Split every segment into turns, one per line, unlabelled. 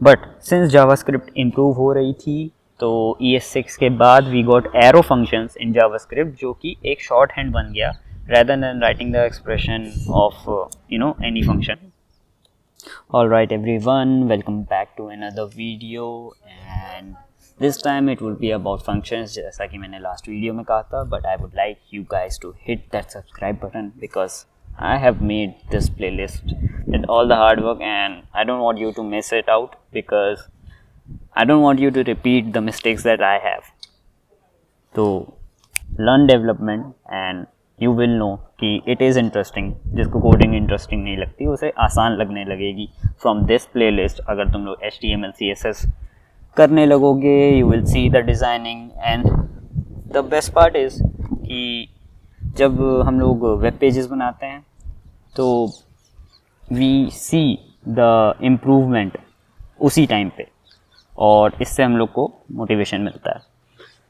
But since JavaScript improve हो रही थी तो ES6 के बाद we got arrow functions in JavaScript, जो कि एक शॉर्ट हैंड बन गया rather than writing the expression of any function. Alright everyone, welcome back to another video and this time it will be about functions जैसा कि मैंने last video में कहा था, but I would like you guys to hit that subscribe button because I have made this playlist with all the hard work and I don't want you to miss it out because I don't want you to repeat the mistakes that I have. So learn development and you will know कि it is interesting. जिसको coding interesting नहीं लगती उसे आसान लगने लगेगी from this playlist. अगर तुम लोग HTML CSS करने लगोगे you will see the designing and the best part is कि जब हम लोग वेब पेजेस बनाते हैं तो वी सी द इम्प्रूवमेंट उसी टाइम पे और इससे हम लोग को मोटिवेशन मिलता है.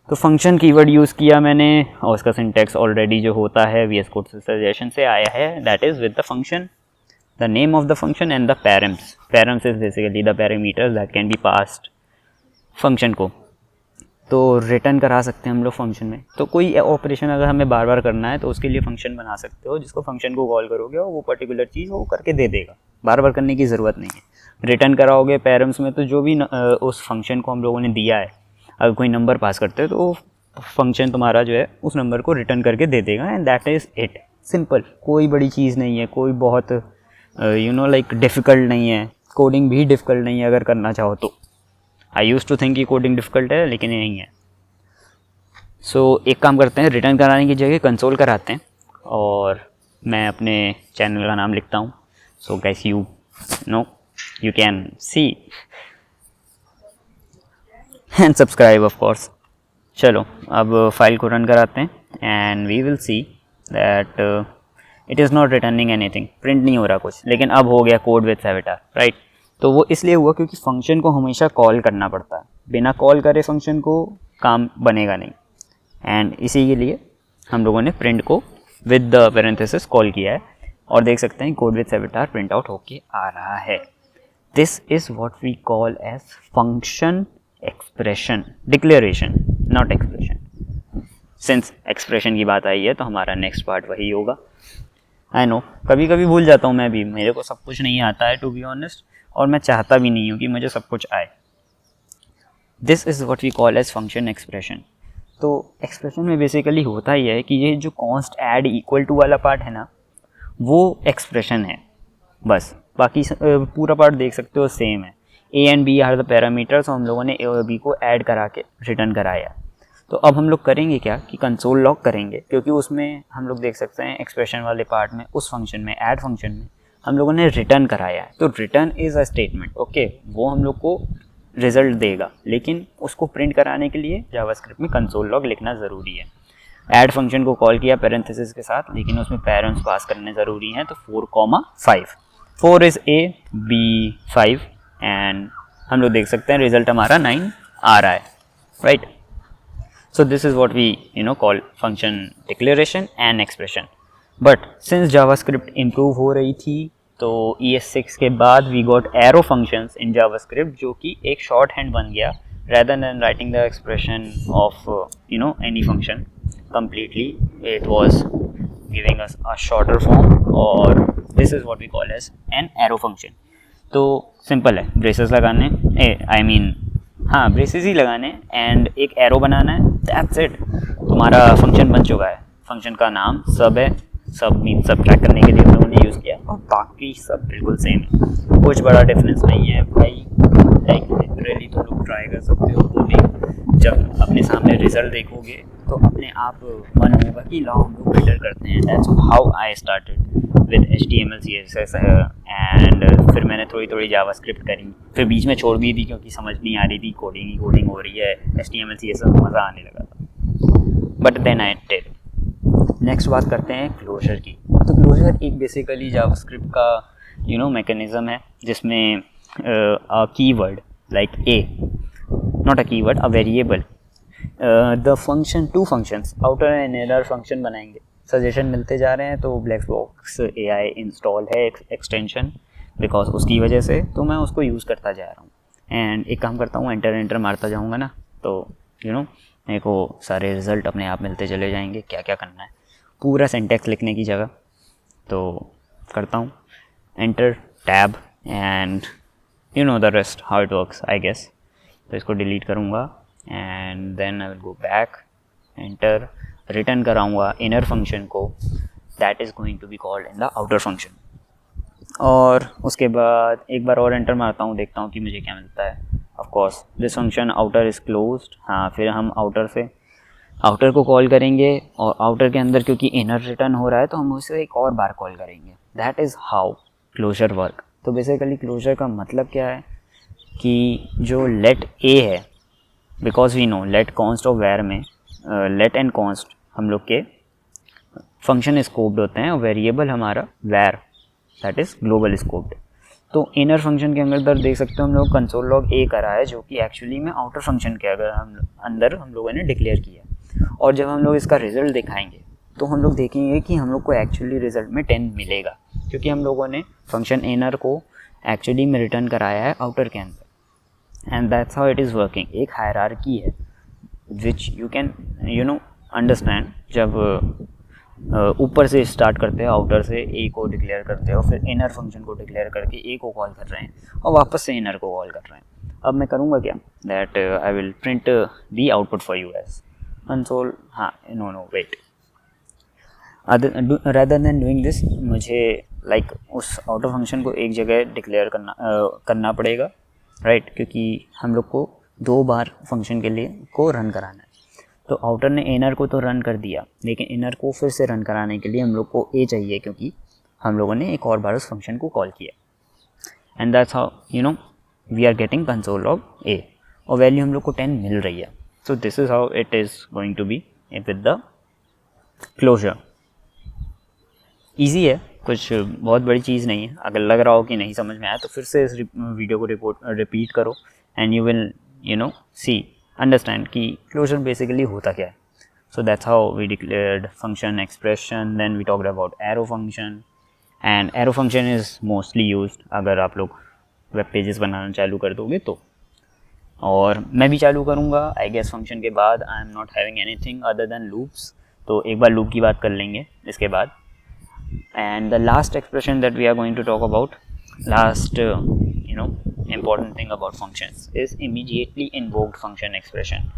तो फंक्शन कीवर्ड यूज़ किया मैंने और उसका सिंटैक्स ऑलरेडी जो होता है VS कोड से सजेशन से आया है, that is with the function, the name of the function and the params. Params is basically the parameters that can be passed function को. तो रिटर्न करा सकते हैं हम लोग फंक्शन में. तो कोई ऑपरेशन अगर हमें बार बार करना है तो उसके लिए फंक्शन बना सकते हो जिसको फंक्शन को कॉल करोगे और वो पर्टिकुलर चीज़ वो करके दे देगा. बार बार करने की ज़रूरत नहीं है. रिटर्न कराओगे पैरम्स में तो जो भी उस फंक्शन को हम लोगों ने दिया है, अगर कोई नंबर पास करते हो तो फंक्शन तुम्हारा जो है उस नंबर को रिटर्न करके दे देगा and that is it. Simple, कोई बड़ी चीज़ नहीं है, कोई बहुत लाइक डिफ़िकल्ट नहीं है. कोडिंग भी डिफ़िकल्ट नहीं है अगर करना चाहो तो. आई यूज़ टू थिंक कि कोडिंग डिफ़िकल्ट है लेकिन नहीं है. सो एक काम करते हैं, रिटर्न कराने की जगह कंसोल कराते हैं और मैं अपने चैनल का नाम लिखता हूँ. So guys you can see and subscribe of course. चलो अब फाइल को रन कराते हैं and we will see that it is not returning anything. Print नहीं हो रहा कुछ, लेकिन अब हो गया कोड विद सेविटार, राइट. तो वो इसलिए हुआ क्योंकि फंक्शन को हमेशा कॉल करना पड़ता है. बिना कॉल करे फंक्शन को काम बनेगा नहीं एंड इसी के लिए हम लोगों ने प्रिंट को विद द पैरेंथेसिस कॉल किया है और देख सकते हैं कोड विद सेविटार प्रिंट आउट होके आ रहा है. This is what we call as function expression declaration, not expression. Since expression की बात आई है तो हमारा नेक्स्ट पार्ट वही होगा. आई नो कभी कभी भूल जाता हूँ मैं भी, मेरे को सब कुछ नहीं आता है टू बी ऑनेस्ट, और मैं चाहता भी नहीं हूँ कि मुझे सब कुछ आए. This is what we call as function expression. तो एक्सप्रेशन में बेसिकली होता ही है कि ये जो कॉन्स्ट ऐड इक्वल टू वाला पार्ट है ना वो एक्सप्रेशन है बस. बाकी पूरा पार्ट देख सकते हो सेम है. A and B are the parameters. हम लोगों ने A और B को ऐड करा के रिटर्न कराया. तो अब हम लोग करेंगे क्या कि कंसोल लॉग करेंगे, क्योंकि उसमें हम लोग देख सकते हैं एक्सप्रेशन वाले पार्ट में उस फंक्शन में ऐड फंक्शन में हम लोगों ने रिटर्न कराया है. तो return is a statement, okay, वो हम लोग को रिजल्ट देगा, लेकिन उसको प्रिंट कराने के लिए जावास्क्रिप्ट में कंसोल लॉग लिखना ज़रूरी है. ऐड फंक्शन को कॉल किया पैरेंथेसिस के साथ, लेकिन उसमें पैरेंट्स पास करने ज़रूरी हैं. तो 4,5. 4 इज़ A, B 5 एंड हम लोग देख सकते हैं रिजल्ट हमारा 9 आ रहा है, right. So this is what we call function declaration and expression. But since JavaScript improve हो रही थी तो ES6 के बाद we got arrow functions in JavaScript, जो कि एक शॉर्ट हैंड बन गया rather than writing the expression of any function completely. It was giving us a shorter form, or this is what we call as an arrow function. तो simple है, braces लगाने हाँ braces ही लगाने and एक arrow बनाना है, that's it. तुम्हारा function बन चुका है. फंक्शन का नाम सब है. सब मीन सब्ट्रैक्ट करने के लिए हम लोगों ने यूज़ किया और बाकी सब बिल्कुल सेम है. कुछ बड़ा डिफरेंस नहीं है भाई. लाइक लिटरली तुम लोग ट्राई कर सकते हो कोडिंग. जब अपने सामने रिजल्ट देखोगे तो अपने आप मन होगा कि लाओ हम लोग बेटर करते हैं. That's how I started with HTML CSS and फिर मैंने थोड़ी थोड़ी जावास्क्रिप्ट करी. फिर बीच में छोड़ भी दी क्योंकि समझ नहीं आ रही थी, कोडिंग हो रही है. HTML CSS में मज़ा आने लगा था, but then I did. Next बात करते हैं क्लोजर की. तो क्लोजर एक बेसिकली जावास्क्रिप्ट का मैकेनिज़्म है जिसमें a keyword like A, not a keyword, a variable, the function, two functions outer and inner function बनाएंगे. सजेशन मिलते जा रहे हैं तो ब्लैकबॉक्स AI इंस्टॉल है एक्सटेंशन, बिकॉज उसकी वजह से तो मैं उसको यूज़ करता जा रहा हूँ. एंड एक काम करता हूँ, एंटर मारता जाऊँगा ना, तो मेरे को सारे रिज़ल्ट अपने आप मिलते चले जाएंगे। क्या क्या करना है पूरा सिंटैक्स लिखने की जगह, तो करता हूँ enter tab and the rest how it works I guess. तो इसको डिलीट करूँगा and then I will go back, enter, return कराऊँगा इनर फंक्शन को, that is going to be called in the outer function. और उसके बाद एक बार और एंटर मारता हूँ, देखता हूँ कि मुझे क्या मिलता है। Of course this function outer is closed. हाँ, फिर हम आउटर को कॉल करेंगे और आउटर के अंदर क्योंकि इनर रिटर्न हो रहा है तो हम उसे एक और बार कॉल करेंगे। That is how closure work. तो बेसिकली क्लोजर का मतलब क्या है कि जो लेट ए है, because we know let const of var में लेट एंड कॉन्स्ट हम लोग के फंक्शन स्कोप्ड होते हैं और वेरिएबल हमारा var, that is global scoped. तो इनर फंक्शन के अंदर देख सकते हो हम लोग कंसोल लॉग ए करा है, जो कि एक्चुअली में आउटर फंक्शन के अंदर हम लोगों ने डिक्लेयर किया। और जब हम लोग इसका रिजल्ट दिखाएंगे तो हम लोग देखेंगे कि हम लोग को एक्चुअली रिजल्ट में 10 मिलेगा, क्योंकि हम लोगों ने फंक्शन इनर को एक्चुअली में रिटर्न कराया है आउटर के अंदर। And that's how it is working. एक हायरार्की है विच यू कैन अंडरस्टैंड। जब ऊपर से स्टार्ट करते हैं, आउटर से ए को डिक्लेयर करते हो, फिर इनर फंक्शन को डिक्लेयर करके ए को कॉल कर रहे हैं और वापस से इनर को कॉल कर रहे हैं। अब मैं करूँगा क्या, that I will print the output for you as console. हाँ, no wait, rather than doing this मुझे उस आउटर फंक्शन को एक जगह डिक्लेयर करना पड़ेगा, राइट, क्योंकि हम लोग को 2 बार फंक्शन के लिए को रन कराना है। तो आउटर ने इनर को तो रन कर दिया, लेकिन इनर को फिर से रन कराने के लिए हम लोग को ए चाहिए, क्योंकि हम लोगों ने एक और बार उस फंक्शन को कॉल किया। And that's how we are getting console log a, और वैल्यू हम लोग को 10 मिल रही है। So this is how it is going to be with the closure. Easy है, कुछ बहुत बड़ी चीज़ नहीं है। अगर लग रहा हो कि नहीं समझ में आया तो फिर से इस वीडियो को रिपीट करो and you will see understand कि क्लोजर बेसिकली होता क्या है। So that's how we declared function expression, then we talked about arrow function, and arrow function is mostly used अगर आप लोग वेब पेजेस बनाना चालू कर दोगे तो। और मैं भी चालू करूँगा आई गेस फंक्शन के बाद। I am not having anything other than loops, तो एक बार लूप की बात कर लेंगे इसके बाद। And the last expression that we are going to talk about, last important thing about functions is immediately invoked function expression.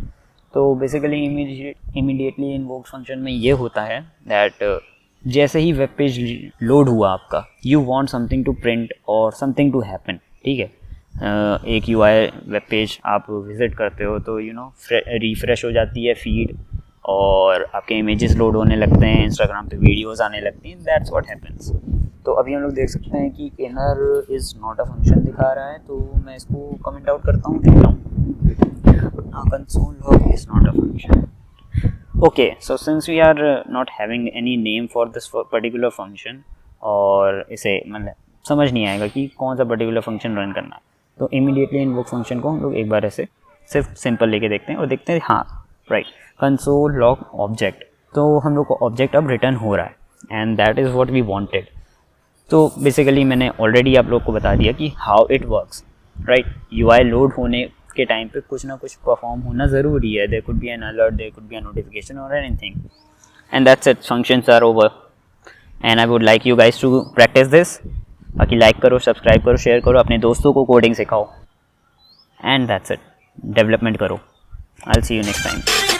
तो basically immediately invoked function में ये होता है that जैसे ही वेब पेज लोड हुआ आपका, you want something to print or something to happen, ठीक है। एक UI वेब पेज आप विजिट करते हो तो रिफ्रेश हो जाती है फीड और आपके इमेजेस लोड होने लगते हैं, इंस्टाग्राम पे वीडियोस आने लगती हैं, दैट्स व्हाट हैपेंस। तो अभी हम लोग देख सकते हैं कि inner is not a function दिखा रहा है, तो मैं इसको कमेंट आउट करता हूँ, देखता हूँ console log is not a function. Okay, so since we are not having any name for this particular function, और इसे मतलब समझ नहीं आएगा कि कौन सा पर्टिकुलर फंक्शन रन करना है, तो इमीडिएटली इन्वोक फंक्शन को हम लोग एक बार ऐसे सिर्फ सिंपल लेके देखते हैं और देखते हैं, हाँ राइट, कंसोल लॉग ऑब्जेक्ट। तो हम लोग को ऑब्जेक्ट अब रिटर्न हो रहा है and that is what we wanted. तो बेसिकली मैंने ऑलरेडी आप लोग को बता दिया कि how it works, right. UI load होने के टाइम पे कुछ ना कुछ परफॉर्म होना ज़रूरी है। There could be an alert, there could be a notification और anything, and that's it, functions are over and I would like you guys to practice this. बाकी लाइक करो, सब्सक्राइब करो, शेयर करो, अपने दोस्तों को कोडिंग सिखाओ, एंड दैट्स इट, डेवलपमेंट करो। I will see you next time.